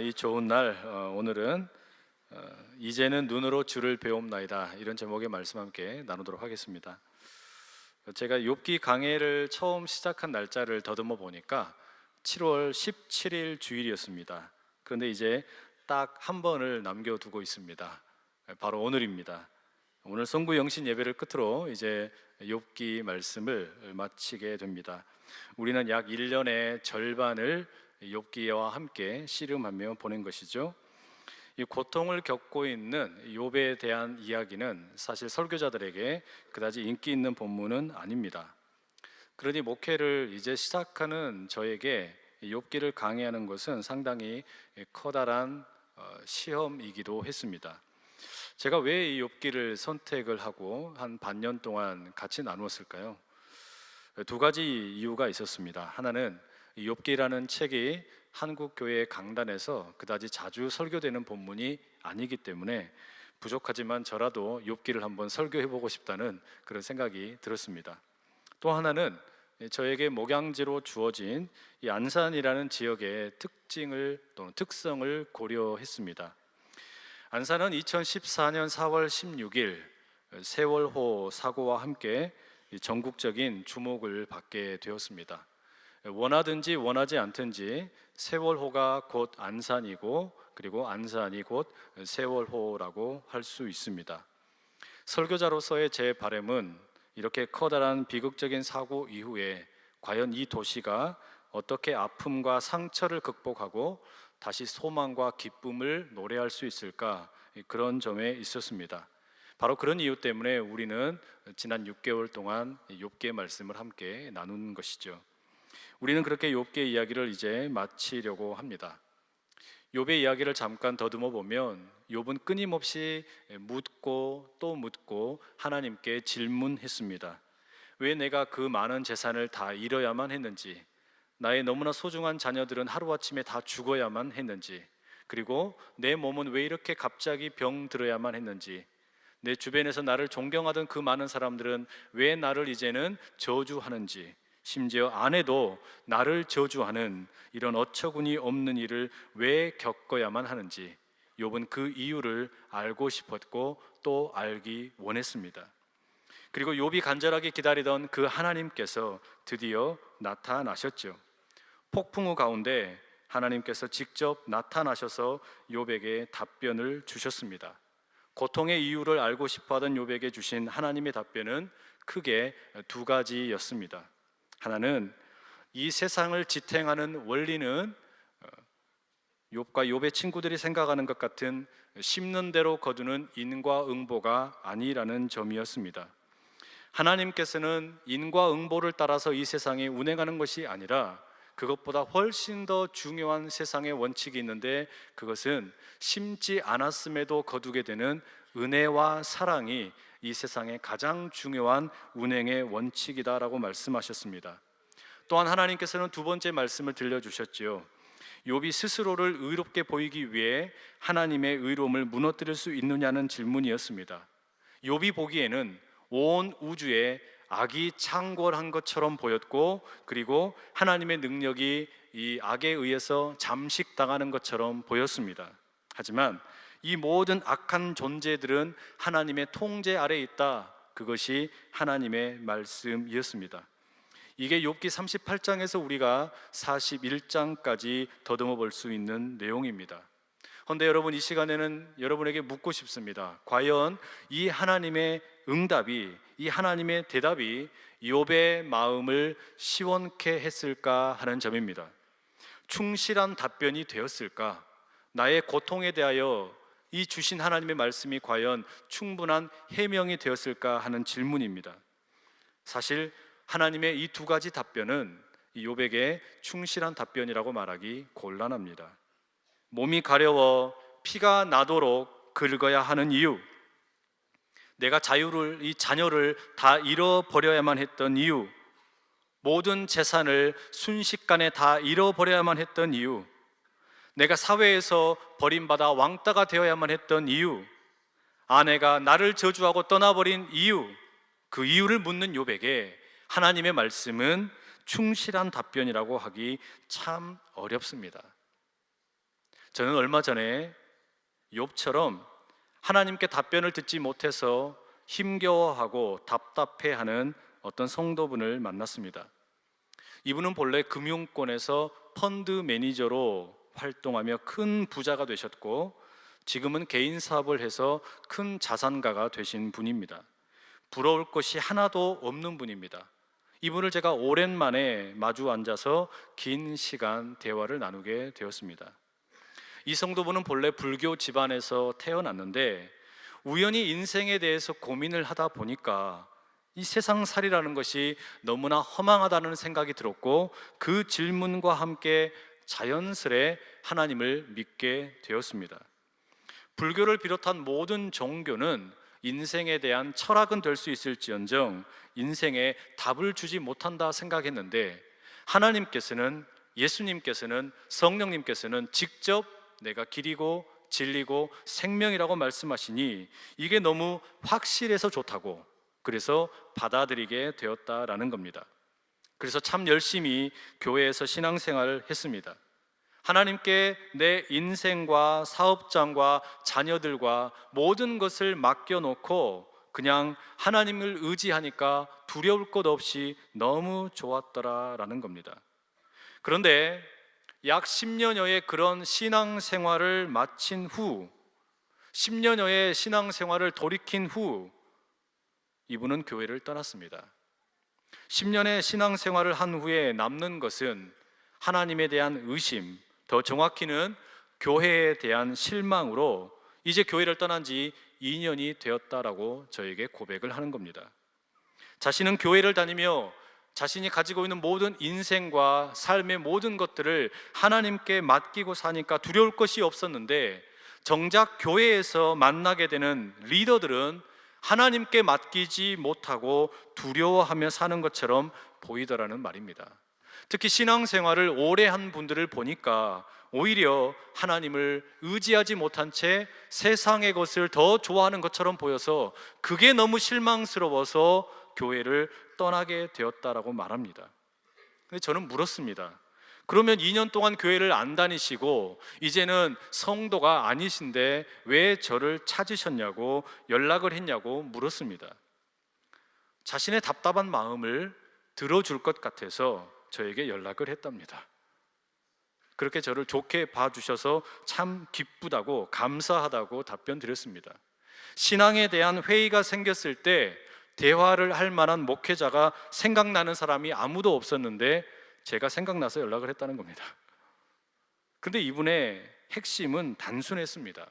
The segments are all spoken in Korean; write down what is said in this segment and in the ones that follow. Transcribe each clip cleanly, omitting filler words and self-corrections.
이 좋은 날 오늘은 이제는 눈으로 주를 배움나이다 이런 제목의 말씀 함께 나누도록 하겠습니다. 제가 욥기 강해를 처음 시작한 날짜를 더듬어 보니까 7월 17일 주일이었습니다. 그런데 이제 딱 한 번을 남겨두고 있습니다. 바로 오늘입니다. 오늘 성구 영신 예배를 끝으로 이제 욥기 말씀을 마치게 됩니다. 우리는 약 1년의 절반을 욥기와 함께 씨름하며 보낸 것이죠. 이 고통을 겪고 있는 욥에 대한 이야기는 사실 설교자들에게 그다지 인기 있는 본문은 아닙니다. 그러니 목회를 이제 시작하는 저에게 욥기를 강의하는 것은 상당히 커다란 시험이기도 했습니다. 제가 왜 이 욥기를 선택을 하고 한 반년 동안 같이 나누었을까요? 두 가지 이유가 있었습니다. 하나는 이 욥기라는 책이 한국 교회 강단에서 그다지 자주 설교되는 본문이 아니기 때문에 부족하지만 저라도 욥기를 한번 설교해 보고 싶다는 그런 생각이 들었습니다. 또 하나는 저에게 목양지로 주어진 이 안산이라는 지역의 특징을 또는 특성을 고려했습니다. 안산은 2014년 4월 16일 세월호 사고와 함께 전국적인 주목을 받게 되었습니다. 원하든지 원하지 않든지 세월호가 곧 안산이고 그리고 안산이 곧 세월호라고 할 수 있습니다. 설교자로서의 제 바람은 이렇게 커다란 비극적인 사고 이후에 과연 이 도시가 어떻게 아픔과 상처를 극복하고 다시 소망과 기쁨을 노래할 수 있을까, 그런 점에 있었습니다. 바로 그런 이유 때문에 우리는 지난 6개월 동안 욥기의 말씀을 함께 나눈 것이죠. 우리는 그렇게 욥기의 이야기를 이제 마치려고 합니다. 욥의 이야기를 잠깐 더듬어 보면 욥은 끊임없이 묻고 또 묻고 하나님께 질문했습니다. 왜 내가 그 많은 재산을 다 잃어야만 했는지, 나의 너무나 소중한 자녀들은 하루아침에 다 죽어야만 했는지, 그리고 내 몸은 왜 이렇게 갑자기 병들어야만 했는지, 내 주변에서 나를 존경하던 그 많은 사람들은 왜 나를 이제는 저주하는지, 심지어 아내도 나를 저주하는 이런 어처구니 없는 일을 왜 겪어야만 하는지 욥은 그 이유를 알고 싶었고 또 알기 원했습니다. 그리고 욥이 간절하게 기다리던 그 하나님께서 드디어 나타나셨죠. 폭풍 우 가운데 하나님께서 직접 나타나셔서 욥에게 답변을 주셨습니다. 고통의 이유를 알고 싶어하던 욥에게 주신 하나님의 답변은 크게 두 가지였습니다. 하나는 이 세상을 지탱하는 원리는 욥과 욥의 친구들이 생각하는 것 같은 심는 대로 거두는 인과응보가 아니라는 점이었습니다. 하나님께서는 인과응보를 따라서 이 세상에 운행하는 것이 아니라 그것보다 훨씬 더 중요한 세상의 원칙이 있는데, 그것은 심지 않았음에도 거두게 되는 은혜와 사랑이 이 세상의 가장 중요한 운행의 원칙이다라고 말씀하셨습니다. 또한 하나님께서는 두 번째 말씀을 들려주셨지요. 욥이 스스로를 의롭게 보이기 위해 하나님의 의로움을 무너뜨릴 수 있느냐는 질문이었습니다. 욥이 보기에는 온 우주에 악이 창궐한 것처럼 보였고, 그리고 하나님의 능력이 이 악에 의해서 잠식당하는 것처럼 보였습니다. 하지만 이 모든 악한 존재들은 하나님의 통제 아래에 있다. 그것이 하나님의 말씀이었습니다. 이게 욥기 38장에서 우리가 41장까지 더듬어 볼 수 있는 내용입니다. 그런데 여러분, 이 시간에는 여러분에게 묻고 싶습니다. 과연 이 하나님의 응답이, 이 하나님의 대답이 욥의 마음을 시원케 했을까 하는 점입니다. 충실한 답변이 되었을까? 나의 고통에 대하여 이 주신 하나님의 말씀이 과연 충분한 해명이 되었을까 하는 질문입니다. 사실 하나님의 이 두 가지 답변은 욥에게 충실한 답변이라고 말하기 곤란합니다. 몸이 가려워 피가 나도록 긁어야 하는 이유, 내가 이 자녀를 다 잃어버려야만 했던 이유, 모든 재산을 순식간에 다 잃어버려야만 했던 이유, 내가 사회에서 버림받아 왕따가 되어야만 했던 이유, 아내가 나를 저주하고 떠나버린 이유, 그 이유를 묻는 욥에게 하나님의 말씀은 충실한 답변이라고 하기 참 어렵습니다. 저는 얼마 전에 욥처럼 하나님께 답변을 듣지 못해서 힘겨워하고 답답해하는 어떤 성도분을 만났습니다. 이분은 본래 금융권에서 펀드 매니저로 활동하며 큰 부자가 되셨고, 지금은 개인 사업을 해서 큰 자산가가 되신 분입니다. 부러울 것이 하나도 없는 분입니다. 이분을 제가 오랜만에 마주 앉아서 긴 시간 대화를 나누게 되었습니다. 이 성도분은 본래 불교 집안에서 태어났는데 우연히 인생에 대해서 고민을 하다 보니까 이 세상살이라는 것이 너무나 허망하다는 생각이 들었고, 그 질문과 함께 자연스레 하나님을 믿게 되었습니다. 불교를 비롯한 모든 종교는 인생에 대한 철학은 될 수 있을지언정 인생에 답을 주지 못한다 생각했는데, 하나님께서는, 예수님께서는, 성령님께서는 직접 내가 길이고 진리고 생명이라고 말씀하시니 이게 너무 확실해서 좋다고, 그래서 받아들이게 되었다라는 겁니다. 그래서 참 열심히 교회에서 신앙생활을 했습니다. 하나님께 내 인생과 사업장과 자녀들과 모든 것을 맡겨놓고 그냥 하나님을 의지하니까 두려울 것 없이 너무 좋았더라라는 겁니다. 그런데 약 10년여의 그런 신앙생활을 마친 후, 10년여의 신앙생활을 돌이킨 후 이분은 교회를 떠났습니다. 10년의 신앙생활을 한 후에 남는 것은 하나님에 대한 의심, 더 정확히는 교회에 대한 실망으로 이제 교회를 떠난 지 2년이 되었다라고 저에게 고백을 하는 겁니다. 자신은 교회를 다니며 자신이 가지고 있는 모든 인생과 삶의 모든 것들을 하나님께 맡기고 사니까 두려울 것이 없었는데, 정작 교회에서 만나게 되는 리더들은 하나님께 맡기지 못하고 두려워하며 사는 것처럼 보이더라는 말입니다. 특히 신앙생활을 오래 한 분들을 보니까 오히려 하나님을 의지하지 못한 채 세상의 것을 더 좋아하는 것처럼 보여서 그게 너무 실망스러워서 교회를 떠나게 되었다라고 말합니다. 근데 저는 물었습니다. 그러면 2년 동안 교회를 안 다니시고 이제는 성도가 아니신데 왜 저를 찾으셨냐고, 연락을 했냐고 물었습니다. 자신의 답답한 마음을 들어줄 것 같아서 저에게 연락을 했답니다. 그렇게 저를 좋게 봐주셔서 참 기쁘다고, 감사하다고 답변 드렸습니다. 신앙에 대한 회의가 생겼을 때 대화를 할 만한 목회자가 생각나는 사람이 아무도 없었는데 제가 생각나서 연락을 했다는 겁니다. 근데 이분의 핵심은 단순했습니다.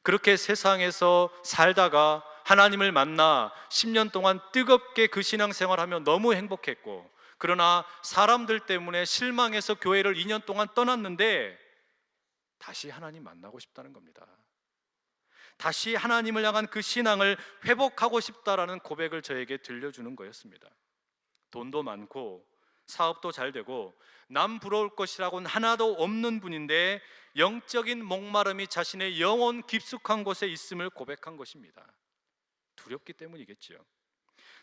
그렇게 세상에서 살다가 하나님을 만나 10년 동안 뜨겁게 그 신앙생활하며 너무 행복했고, 그러나 사람들 때문에 실망해서 교회를 2년 동안 떠났는데 다시 하나님 만나고 싶다는 겁니다. 다시 하나님을 향한 그 신앙을 회복하고 싶다라는 고백을 저에게 들려주는 거였습니다. 돈도 많고 사업도 잘 되고 남 부러울 것이라고는 하나도 없는 분인데 영적인 목마름이 자신의 영혼 깊숙한 곳에 있음을 고백한 것입니다. 두렵기 때문이겠죠.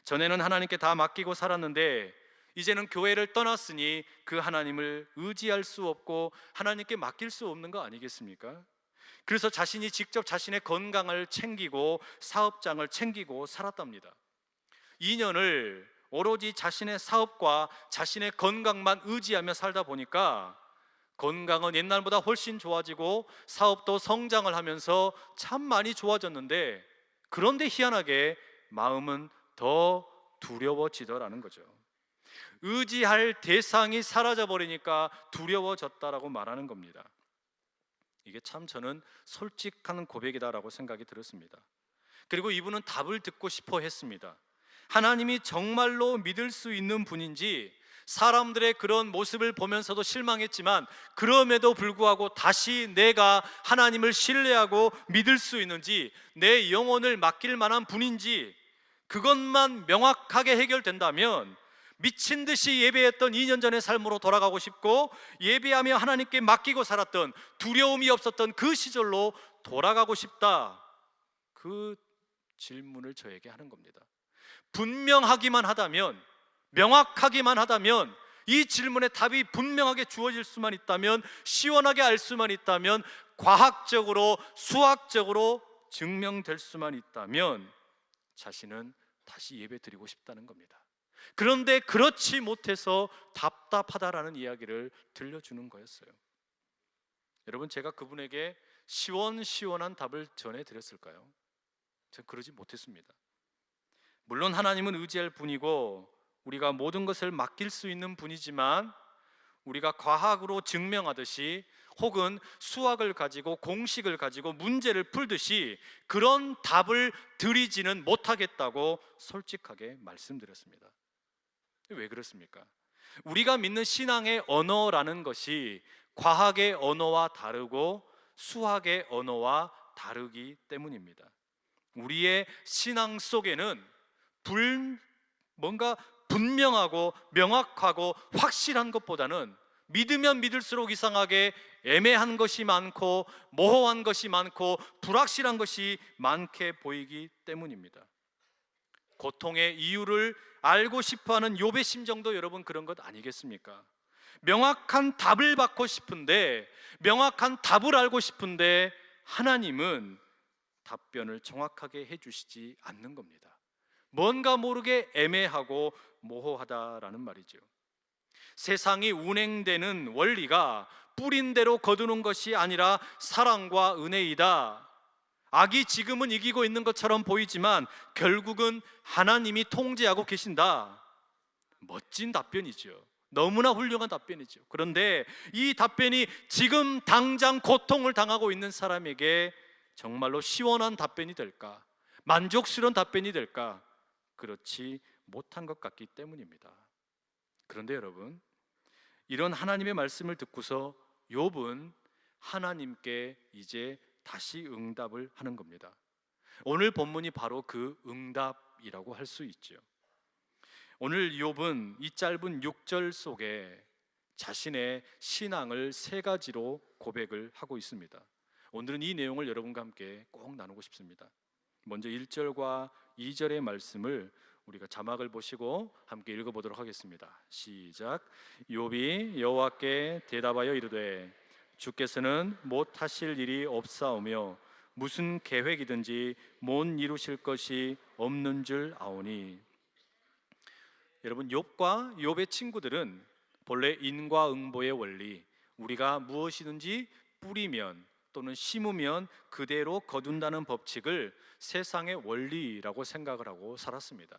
전에는 하나님께 다 맡기고 살았는데 이제는 교회를 떠났으니 그 하나님을 의지할 수 없고 하나님께 맡길 수 없는 거 아니겠습니까? 그래서 자신이 직접 자신의 건강을 챙기고 사업장을 챙기고 살았답니다. 2년을 오로지 자신의 사업과 자신의 건강만 의지하며 살다 보니까 건강은 옛날보다 훨씬 좋아지고 사업도 성장을 하면서 참 많이 좋아졌는데, 그런데 희한하게 마음은 더 두려워지더라는 거죠. 의지할 대상이 사라져 버리니까 두려워졌다라고 말하는 겁니다. 이게 참 저는 솔직한 고백이다라고 생각이 들었습니다. 그리고 이분은 답을 듣고 싶어 했습니다. 하나님이 정말로 믿을 수 있는 분인지, 사람들의 그런 모습을 보면서도 실망했지만 그럼에도 불구하고 다시 내가 하나님을 신뢰하고 믿을 수 있는지, 내 영혼을 맡길 만한 분인지, 그것만 명확하게 해결된다면 미친 듯이 예배했던 2년 전의 삶으로 돌아가고 싶고, 예배하며 하나님께 맡기고 살았던 두려움이 없었던 그 시절로 돌아가고 싶다. 그 질문을 저에게 하는 겁니다. 분명하기만 하다면, 명확하기만 하다면 이 질문에 답이 분명하게 주어질 수만 있다면, 시원하게 알 수만 있다면, 과학적으로 수학적으로 증명될 수만 있다면 자신은 다시 예배 드리고 싶다는 겁니다. 그런데 그렇지 못해서 답답하다라는 이야기를 들려주는 거였어요. 여러분, 제가 그분에게 시원시원한 답을 전해드렸을까요? 전 그러지 못했습니다. 물론 하나님은 의지할 분이고 우리가 모든 것을 맡길 수 있는 분이지만, 우리가 과학으로 증명하듯이 혹은 수학을 가지고 공식을 가지고 문제를 풀듯이 그런 답을 드리지는 못하겠다고 솔직하게 말씀드렸습니다. 왜 그렇습니까? 우리가 믿는 신앙의 언어라는 것이 과학의 언어와 다르고 수학의 언어와 다르기 때문입니다. 우리의 신앙 속에는 뭔가 분명하고 명확하고 확실한 것보다는 믿으면 믿을수록 이상하게 애매한 것이 많고 모호한 것이 많고 불확실한 것이 많게 보이기 때문입니다. 고통의 이유를 알고 싶어하는 욥의 심정도 여러분 그런 것 아니겠습니까? 명확한 답을 받고 싶은데, 명확한 답을 알고 싶은데 하나님은 답변을 정확하게 해주시지 않는 겁니다. 뭔가 모르게 애매하고 모호하다라는 말이죠. 세상이 운행되는 원리가 뿌린 대로 거두는 것이 아니라 사랑과 은혜이다. 악이 지금은 이기고 있는 것처럼 보이지만 결국은 하나님이 통제하고 계신다. 멋진 답변이죠. 너무나 훌륭한 답변이죠. 그런데 이 답변이 지금 당장 고통을 당하고 있는 사람에게 정말로 시원한 답변이 될까? 만족스러운 답변이 될까? 그렇지 못한 것 같기 때문입니다. 그런데 여러분, 이런 하나님의 말씀을 듣고서 욥은 하나님께 이제 다시 응답을 하는 겁니다. 오늘 본문이 바로 그 응답이라고 할 수 있죠. 오늘 욥은 이 짧은 6절 속에 자신의 신앙을 세 가지로 고백을 하고 있습니다. 오늘은 이 내용을 여러분과 함께 꼭 나누고 싶습니다. 먼저 1절과 2절의 말씀을 우리가 자막을 보시고 함께 읽어보도록 하겠습니다. 시작. 욥이 여호와께 대답하여 이르되 주께서는 못하실 일이 없사오며 무슨 계획이든지 못 이루실 것이 없는 줄 아오니. 여러분, 욥과 욥의 친구들은 본래 인과응보의 원리, 우리가 무엇이든지 뿌리면 또는 심으면 그대로 거둔다는 법칙을 세상의 원리라고 생각을 하고 살았습니다.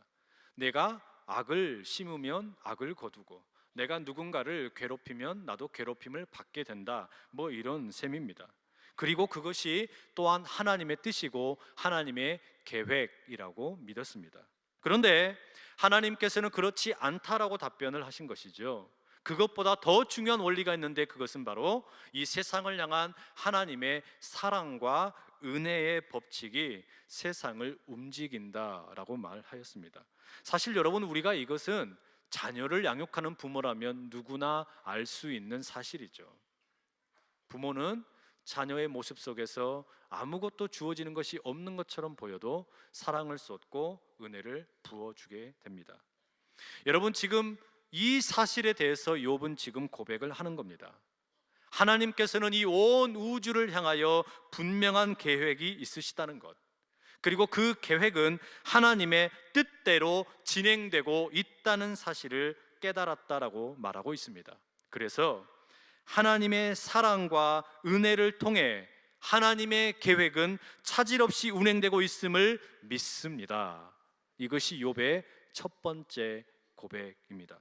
내가 악을 심으면 악을 거두고, 내가 누군가를 괴롭히면 나도 괴롭힘을 받게 된다, 뭐 이런 셈입니다. 그리고 그것이 또한 하나님의 뜻이고 하나님의 계획이라고 믿었습니다. 그런데 하나님께서는 그렇지 않다라고 답변을 하신 것이죠. 그것보다 더 중요한 원리가 있는데, 그것은 바로 이 세상을 향한 하나님의 사랑과 은혜의 법칙이 세상을 움직인다라고 말하였습니다. 사실 여러분, 우리가 이것은 자녀를 양육하는 부모라면 누구나 알 수 있는 사실이죠. 부모는 자녀의 모습 속에서 아무것도 주어지는 것이 없는 것처럼 보여도 사랑을 쏟고 은혜를 부어주게 됩니다. 여러분, 지금 이 사실에 대해서 욥은 지금 고백을 하는 겁니다. 하나님께서는 이 온 우주를 향하여 분명한 계획이 있으시다는 것, 그리고 그 계획은 하나님의 뜻대로 진행되고 있다는 사실을 깨달았다라고 말하고 있습니다. 그래서 하나님의 사랑과 은혜를 통해 하나님의 계획은 차질 없이 운행되고 있음을 믿습니다. 이것이 욥의 첫 번째 고백입니다.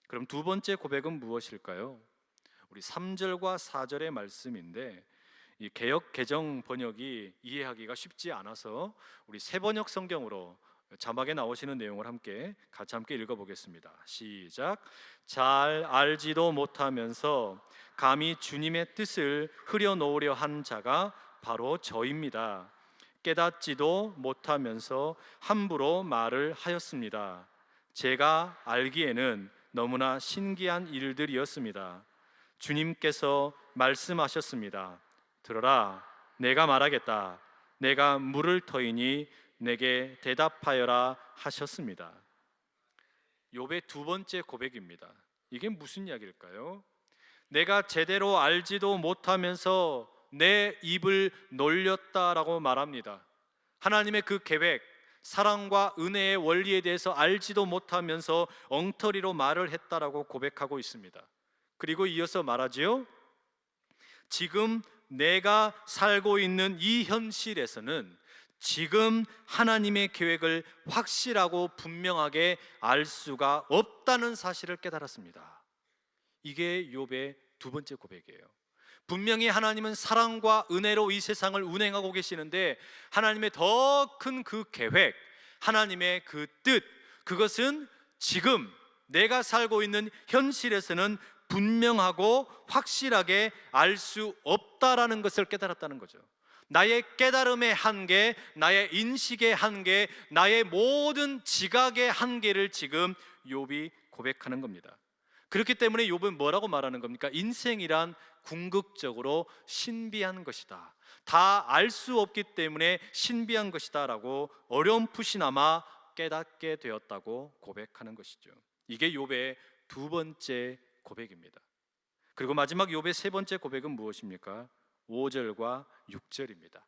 그럼 두 번째 고백은 무엇일까요? 우리 3절과 4절의 말씀인데, 이 개역 개정 번역이 이해하기가 쉽지 않아서 우리 새번역 성경으로 자막에 나오시는 내용을 같이 함께 읽어보겠습니다. 시작. 잘 알지도 못하면서 감히 주님의 뜻을 흐려놓으려 한 자가 바로 저입니다. 깨닫지도 못하면서 함부로 말을 하였습니다. 제가 알기에는 너무나 신기한 일들이었습니다. 주님께서 말씀하셨습니다. 들어라, 내가 말하겠다. 내가 물을 터이니 내게 대답하여라 하셨습니다. 욥의 두 번째 고백입니다. 이게 무슨 이야기일까요? 내가 제대로 알지도 못하면서 내 입을 놀렸다라고 말합니다. 하나님의 그 계획, 사랑과 은혜의 원리에 대해서 알지도 못하면서 엉터리로 말을 했다라고 고백하고 있습니다. 그리고 이어서 말하지요. 지금 내가 살고 있는 이 현실에서는 지금 하나님의 계획을 확실하고 분명하게 알 수가 없다는 사실을 깨달았습니다. 이게 욥의 두 번째 고백이에요. 분명히 하나님은 사랑과 은혜로 이 세상을 운행하고 계시는데 하나님의 더 큰 그 계획, 하나님의 그 뜻, 그것은 지금 내가 살고 있는 현실에서는 분명하고 확실하게 알 수 없다라는 것을 깨달았다는 거죠. 나의 깨달음의 한계, 나의 인식의 한계, 나의 모든 지각의 한계를 지금 욥이 고백하는 겁니다. 그렇기 때문에 욥은 뭐라고 말하는 겁니까? 인생이란 궁극적으로 신비한 것이다. 다 알 수 없기 때문에 신비한 것이다 라고 어렴풋이나마 깨닫게 되었다고 고백하는 것이죠. 이게 욥의 두 번째 고백입니다. 그리고 마지막 욥의 세 번째 고백은 무엇입니까? 5절과 6절입니다.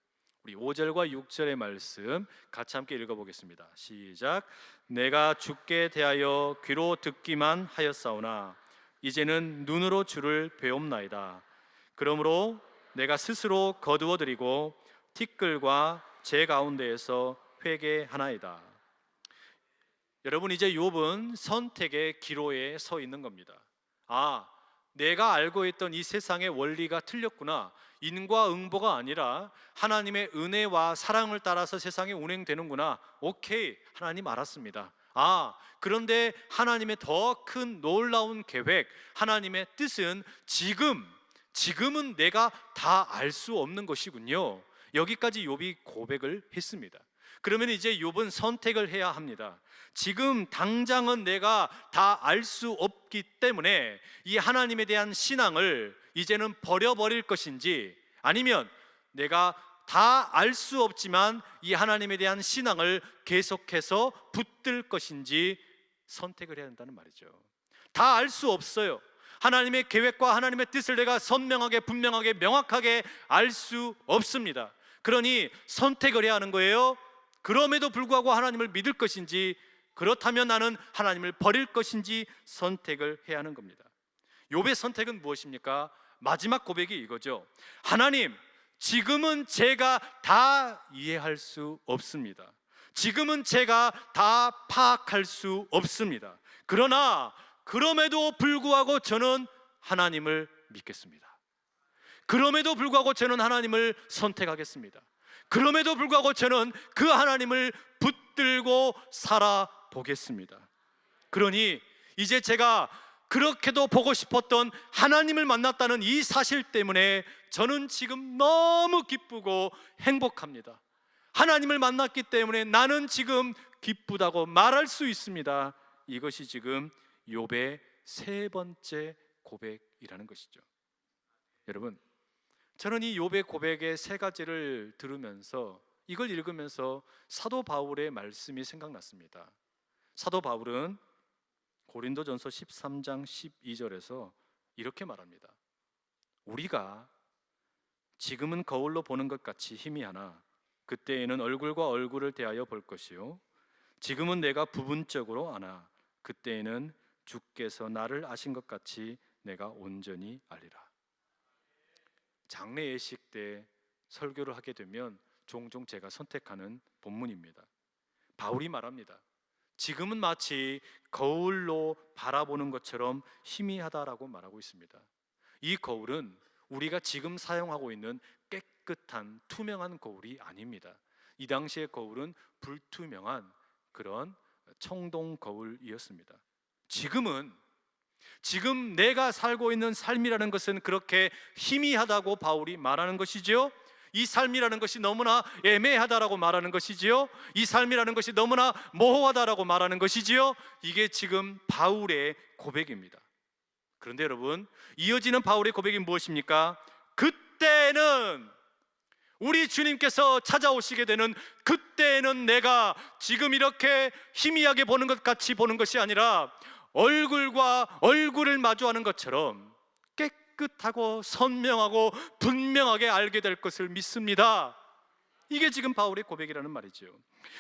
우리 5절과 6절의 말씀 같이 함께 읽어보겠습니다. 시작. 내가 주께 대하여 귀로 듣기만 하였사오나 이제는 눈으로 주를 배옵나이다. 그러므로 내가 스스로 거두어드리고 티끌과 제 가운데에서 회개하나이다. 여러분, 이제 욥은 선택의 기로에 서 있는 겁니다. 아, 내가 알고 있던 이 세상의 원리가 틀렸구나. 인과 응보가 아니라 하나님의 은혜와 사랑을 따라서 세상이 운행되는구나. 오케이, 하나님 알았습니다. 아, 그런데 하나님의 더 큰 놀라운 계획, 하나님의 뜻은 지금은 내가 다 알 수 없는 것이군요. 여기까지 욥이 고백을 했습니다. 그러면 이제 욥은 선택을 해야 합니다. 지금 당장은 내가 다 알 수 없기 때문에 이 하나님에 대한 신앙을 이제는 버려버릴 것인지, 아니면 내가 다 알 수 없지만 이 하나님에 대한 신앙을 계속해서 붙들 것인지 선택을 해야 한다는 말이죠. 다 알 수 없어요. 하나님의 계획과 하나님의 뜻을 내가 선명하게, 분명하게, 명확하게 알 수 없습니다. 그러니 선택을 해야 하는 거예요. 그럼에도 불구하고 하나님을 믿을 것인지, 그렇다면 나는 하나님을 버릴 것인지 선택을 해야 하는 겁니다. 욥의 선택은 무엇입니까? 마지막 고백이 이거죠. 하나님, 지금은 제가 다 이해할 수 없습니다. 지금은 제가 다 파악할 수 없습니다. 그러나 그럼에도 불구하고 저는 하나님을 믿겠습니다. 그럼에도 불구하고 저는 하나님을 선택하겠습니다. 그럼에도 불구하고 저는 그 하나님을 붙들고 살아보겠습니다. 그러니 이제 제가 그렇게도 보고 싶었던 하나님을 만났다는 이 사실 때문에 저는 지금 너무 기쁘고 행복합니다. 하나님을 만났기 때문에 나는 지금 기쁘다고 말할 수 있습니다. 이것이 지금 욥의 세 번째 고백이라는 것이죠. 여러분, 저는 이 욥의 고백의 세 가지를 들으면서, 이걸 읽으면서 사도 바울의 말씀이 생각났습니다. 사도 바울은 고린도전서 13장 12절에서 이렇게 말합니다. 우리가 지금은 거울로 보는 것 같이 희미하나 그때에는 얼굴과 얼굴을 대하여 볼 것이요 지금은 내가 부분적으로 아나 그때에는 주께서 나를 아신 것 같이 내가 온전히 알리라. 장례 예식 때 설교를 하게 되면 종종 제가 선택하는 본문입니다. 바울이 말합니다. 지금은 마치 거울로 바라보는 것처럼 희미하다라고 말하고 있습니다. 이 거울은 우리가 지금 사용하고 있는 깨끗한 투명한 거울이 아닙니다. 이 당시의 거울은 불투명한 그런 청동 거울이었습니다. 지금 내가 살고 있는 삶이라는 것은 그렇게 희미하다고 바울이 말하는 것이지요. 이 삶이라는 것이 너무나 애매하다라고 말하는 것이지요. 이 삶이라는 것이 너무나 모호하다라고 말하는 것이지요. 이게 지금 바울의 고백입니다. 그런데 여러분, 이어지는 바울의 고백이 무엇입니까? 그때는, 우리 주님께서 찾아오시게 되는 그때는 내가 지금 이렇게 희미하게 보는 것 같이 보는 것이 아니라 얼굴과 얼굴을 마주하는 것처럼 깨끗하고 선명하고 분명하게 알게 될 것을 믿습니다. 이게 지금 바울의 고백이라는 말이죠.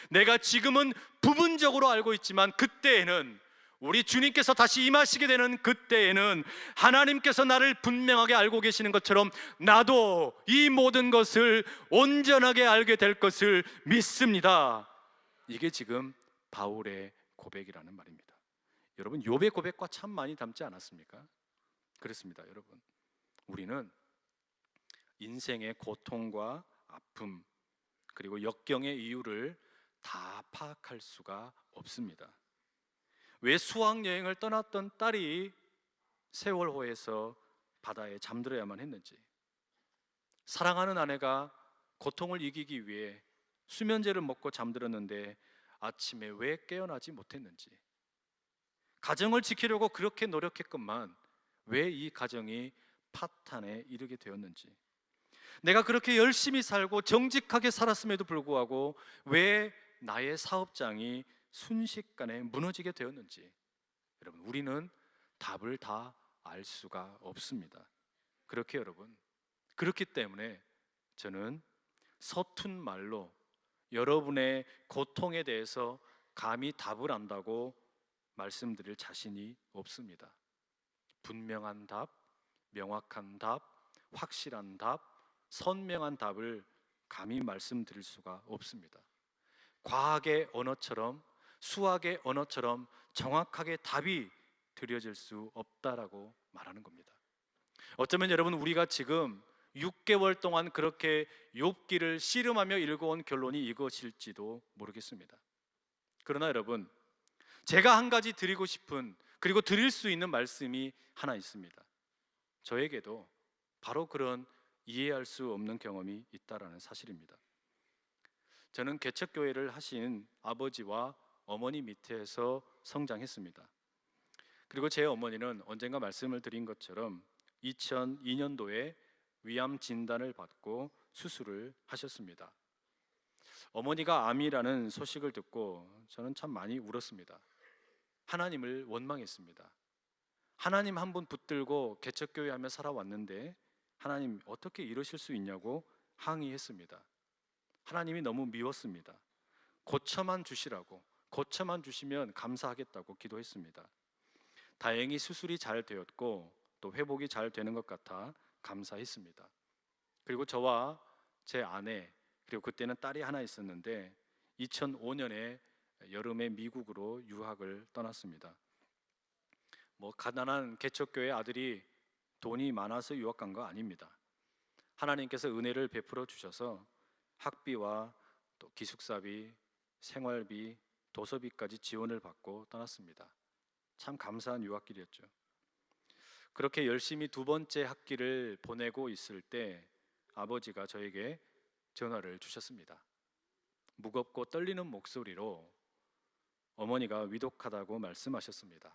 내가 지금은 부분적으로 알고 있지만 그때에는, 우리 주님께서 다시 임하시게 되는 그때에는 하나님께서 나를 분명하게 알고 계시는 것처럼 나도 이 모든 것을 온전하게 알게 될 것을 믿습니다. 이게 지금 바울의 고백이라는 말입니다. 여러분, 욥의 고백과 참 많이 닮지 않았습니까? 그렇습니다. 여러분, 우리는 인생의 고통과 아픔, 그리고 역경의 이유를 다 파악할 수가 없습니다. 왜 수학여행을 떠났던 딸이 세월호에서 바다에 잠들어야만 했는지, 사랑하는 아내가 고통을 이기기 위해 수면제를 먹고 잠들었는데 아침에 왜 깨어나지 못했는지, 가정을 지키려고 그렇게 노력했건만 왜 이 가정이 파탄에 이르게 되었는지, 내가 그렇게 열심히 살고 정직하게 살았음에도 불구하고 왜 나의 사업장이 순식간에 무너지게 되었는지, 여러분, 우리는 답을 다 알 수가 없습니다. 그렇게 여러분, 그렇기 때문에 저는 서툰 말로 여러분의 고통에 대해서 감히 답을 안다고 말씀드릴 자신이 없습니다. 분명한 답, 명확한 답, 확실한 답, 선명한 답을 감히 말씀드릴 수가 없습니다. 과학의 언어처럼, 수학의 언어처럼 정확하게 답이 드려질 수 없다라고 말하는 겁니다. 어쩌면 여러분, 우리가 지금 6개월 동안 그렇게 욥기를 씨름하며 읽어온 결론이 이것일지도 모르겠습니다. 그러나 여러분, 제가 한 가지 드리고 싶은, 그리고 드릴 수 있는 말씀이 하나 있습니다. 저에게도 바로 그런 이해할 수 없는 경험이 있다라는 사실입니다. 저는 개척교회를 하신 아버지와 어머니 밑에서 성장했습니다. 그리고 제 어머니는 언젠가 말씀을 드린 것처럼 2002년도에 위암 진단을 받고 수술을 하셨습니다. 어머니가 암이라는 소식을 듣고 저는 참 많이 울었습니다. 하나님을 원망했습니다. 하나님 한 분 붙들고 개척교회 하며 살아왔는데 하나님 어떻게 이러실 수 있냐고 항의했습니다. 하나님이 너무 미웠습니다. 고쳐만 주시라고, 고쳐만 주시면 감사하겠다고 기도했습니다. 다행히 수술이 잘 되었고 또 회복이 잘 되는 것 같아 감사했습니다. 그리고 저와 제 아내, 그리고 그때는 딸이 하나 있었는데 2005년에 여름에 미국으로 유학을 떠났습니다. 가난한 개척교회 아들이 돈이 많아서 유학 간 거 아닙니다. 하나님께서 은혜를 베풀어 주셔서 학비와 또 기숙사비, 생활비, 도서비까지 지원을 받고 떠났습니다. 참 감사한 유학길이었죠. 그렇게 열심히 두 번째 학기를 보내고 있을 때 아버지가 저에게 전화를 주셨습니다. 무겁고 떨리는 목소리로 어머니가 위독하다고 말씀하셨습니다.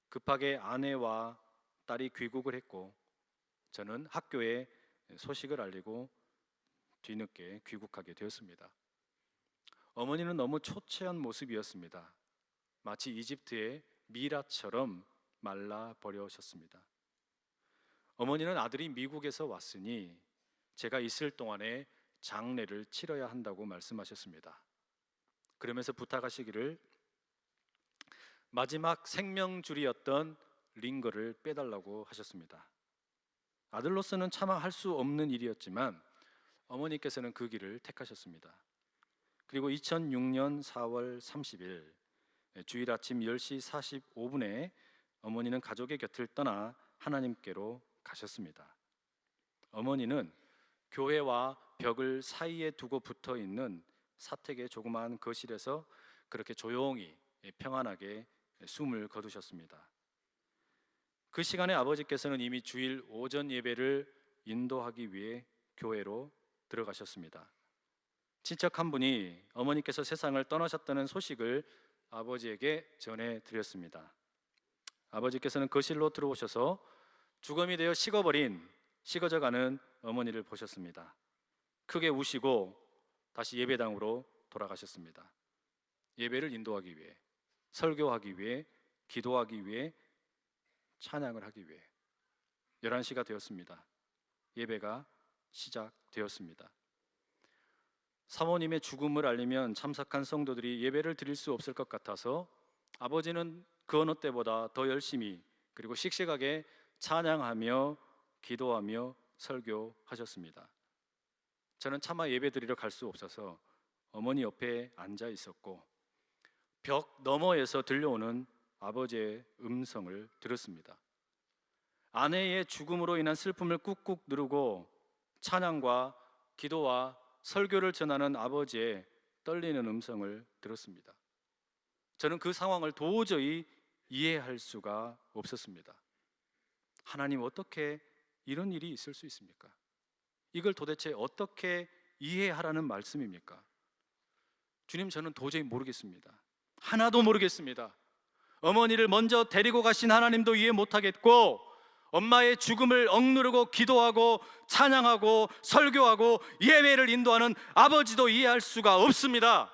급하게 아내와 딸이 귀국을 했고 저는 학교에 소식을 알리고 뒤늦게 귀국하게 되었습니다. 어머니는 너무 초췌한 모습이었습니다. 마치 이집트의 미라처럼 말라 버려셨습니다. 어머니는 아들이 미국에서 왔으니 제가 있을 동안에 장례를 치러야 한다고 말씀하셨습니다. 그러면서 부탁하시기를 마지막 생명줄이었던 링거를 빼달라고 하셨습니다. 아들로서는 차마 할 수 없는 일이었지만 어머니께서는 그 길을 택하셨습니다. 그리고 2006년 4월 30일 주일 아침 10시 45분에 어머니는 가족의 곁을 떠나 하나님께로 가셨습니다. 어머니는 교회와 벽을 사이에 두고 붙어 있는 사택의 조그마한 거실에서 그렇게 조용히 평안하게 숨을 거두셨습니다. 그 시간에 아버지께서는 이미 주일 오전 예배를 인도하기 위해 교회로 들어가셨습니다. 친척 한 분이 어머니께서 세상을 떠나셨다는 소식을 아버지에게 전해드렸습니다. 아버지께서는 거실로 들어오셔서 주검이 되어 식어져가는 어머니를 보셨습니다. 크게 우시고 다시 예배당으로 돌아가셨습니다. 예배를 인도하기 위해, 설교하기 위해 기도하기 위해, 찬양을 하기 위해 11시가 되었습니다. 예배가 시작되었습니다. 사모님의 죽음을 알리면 참석한 성도들이 예배를 드릴 수 없을 것 같아서 아버지는 그 어느 때보다 더 열심히 그리고 씩씩하게 찬양하며 기도하며 설교하셨습니다. 저는 차마 예배 드리러 갈 수 없어서 어머니 옆에 앉아 있었고 벽 너머에서 들려오는 아버지의 음성을 들었습니다. 아내의 죽음으로 인한 슬픔을 꾹꾹 누르고 찬양과 기도와 설교를 전하는 아버지의 떨리는 음성을 들었습니다. 저는 그 상황을 도저히 이해할 수가 없었습니다. 하나님, 어떻게 이런 일이 있을 수 있습니까? 이걸 도대체 어떻게 이해하라는 말씀입니까? 주님, 저는 도저히 모르겠습니다. 하나도 모르겠습니다. 어머니를 먼저 데리고 가신 하나님도 이해 못하겠고, 엄마의 죽음을 억누르고 기도하고 찬양하고 설교하고 예배를 인도하는 아버지도 이해할 수가 없습니다.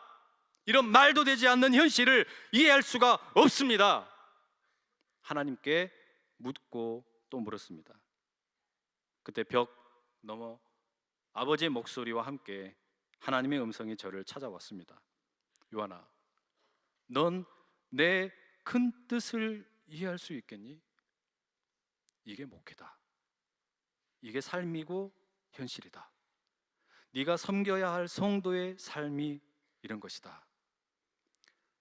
이런 말도 되지 않는 현실을 이해할 수가 없습니다. 하나님께 묻고 또 물었습니다. 그때 벽 너머 아버지의 목소리와 함께 하나님의 음성이 저를 찾아왔습니다. 요한아, 넌 내 큰 뜻을 이해할 수 있겠니? 이게 목회다. 이게 삶이고 현실이다. 네가 섬겨야 할 성도의 삶이 이런 것이다.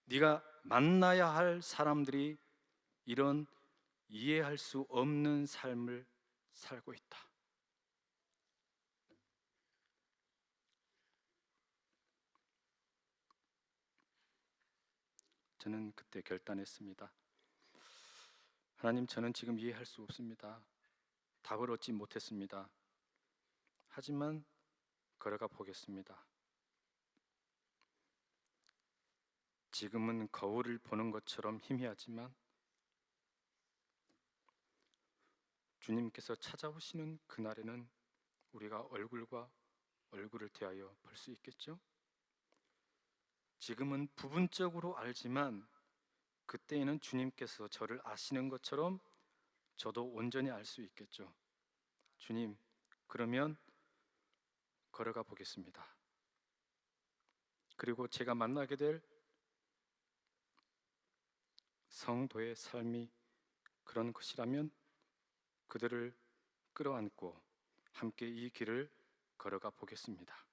네가 만나야 할 사람들이 이런 이해할 수 없는 삶을 살고 있다. 저는 그때 결단했습니다. 하나님, 저는 지금 이해할 수 없습니다. 답을 얻지 못했습니다. 하지만 걸어가 보겠습니다. 지금은 거울을 보는 것처럼 희미하지만 주님께서 찾아오시는 그날에는 우리가 얼굴과 얼굴을 대하여 볼 수 있겠죠? 지금은 부분적으로 알지만 그때에는 주님께서 저를 아시는 것처럼 저도 온전히 알 수 있겠죠. 주님, 그러면 걸어가 보겠습니다. 그리고 제가 만나게 될 성도의 삶이 그런 것이라면 그들을 끌어안고 함께 이 길을 걸어가 보겠습니다.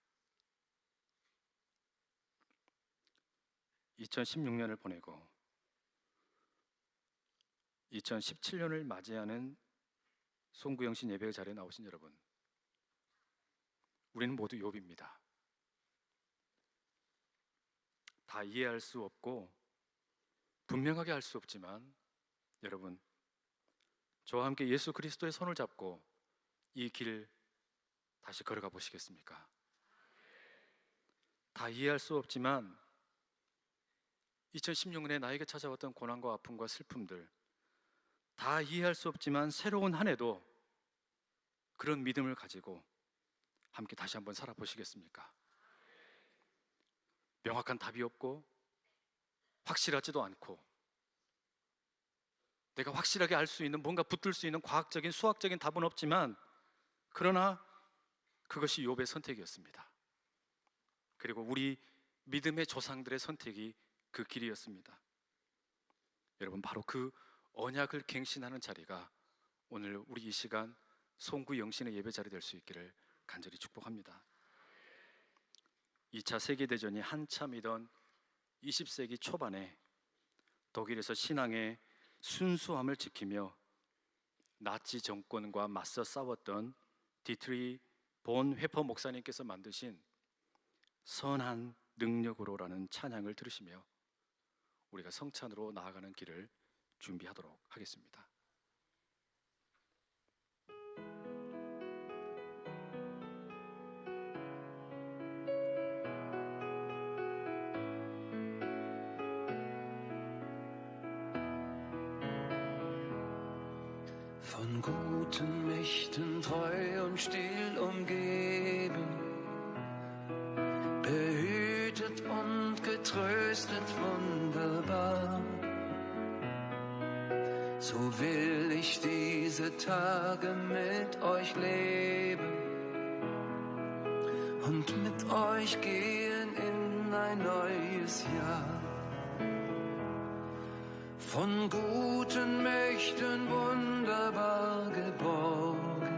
2016년을 보내고 2017년을 맞이하는 송구영신 예배 자리에 나오신 여러분, 우리는 모두 욥입니다. 다 이해할 수 없고 분명하게 할 수 없지만 여러분, 저와 함께 예수 그리스도의 손을 잡고 이 길 다시 걸어가 보시겠습니까? 다 이해할 수 없지만 2016년에 나에게 찾아왔던 고난과 아픔과 슬픔들, 다 이해할 수 없지만 새로운 한 해도 그런 믿음을 가지고 함께 다시 한번 살아보시겠습니까? 명확한 답이 없고 확실하지도 않고 내가 확실하게 알 수 있는, 뭔가 붙들 수 있는 과학적인 수학적인 답은 없지만, 그러나 그것이 욥의 선택이었습니다. 그리고 우리 믿음의 조상들의 선택이 그 길이었습니다. 여러분, 바로 그 언약을 갱신하는 자리가 오늘 우리 이 시간 송구 영신의 예배 자리 될 수 있기를 간절히 축복합니다. 2차 세계대전이 한참이던 20세기 초반에 독일에서 신앙의 순수함을 지키며 나치 정권과 맞서 싸웠던 디트리 본 회퍼 목사님께서 만드신 선한 능력으로라는 찬양을 들으시며 우리가 성찬으로 나아가는 길을 준비하도록 하겠습니다. Von guten Mächten treu und still umgeben, behütet und getröstet wunderbar. So will ich diese Tage mit euch leben und mit euch gehen in ein neues Jahr. Von guten Mächten wunderbar geborgen,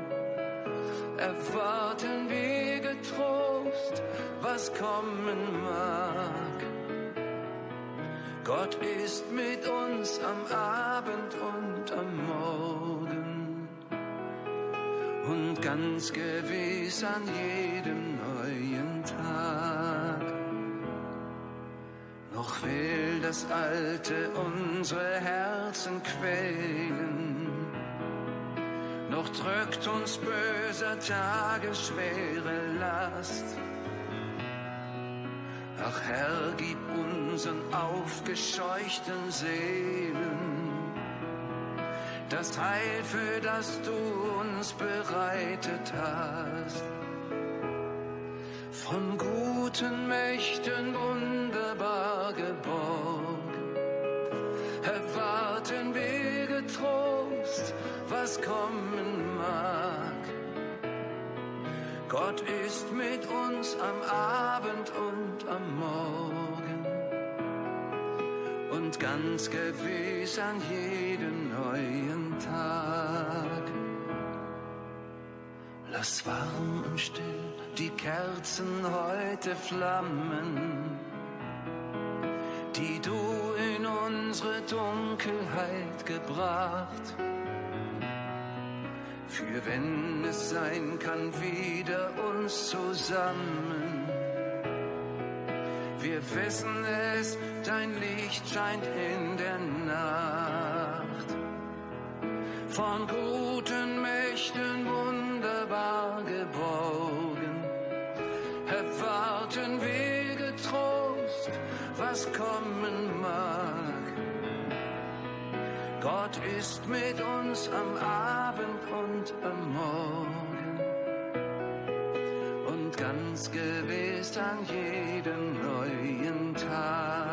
erwarten wir getrost, was kommen mag. Gott ist mit uns am Abend und am Morgen und ganz gewiss an jedem neuen Tag. Noch will das Alte unsere Herzen quälen, noch drückt uns böser Tage schwere Last. Ach Herr, gib unseren aufgescheuchten Seelen das Heil, für das du uns bereitet hast. Von guten Mächten wunderbar geborgen, erwarten wir getrost, was kommen mag. Gott ist mit uns am Abend und am Morgen und ganz gewiss an jedem neuen Tag. Lass warm und still die Kerzen heute flammen, die du in unsere Dunkelheit gebracht. Für wenn es sein kann, wieder uns zusammen. Wir wissen es, dein Licht scheint in der Nacht. Von guten Mächten wunderbar geborgen, erwarten wir getrost, was kommen mag. Gott ist mit uns am Abend und am Morgen und ganz gewiss an jedem neuen Tag.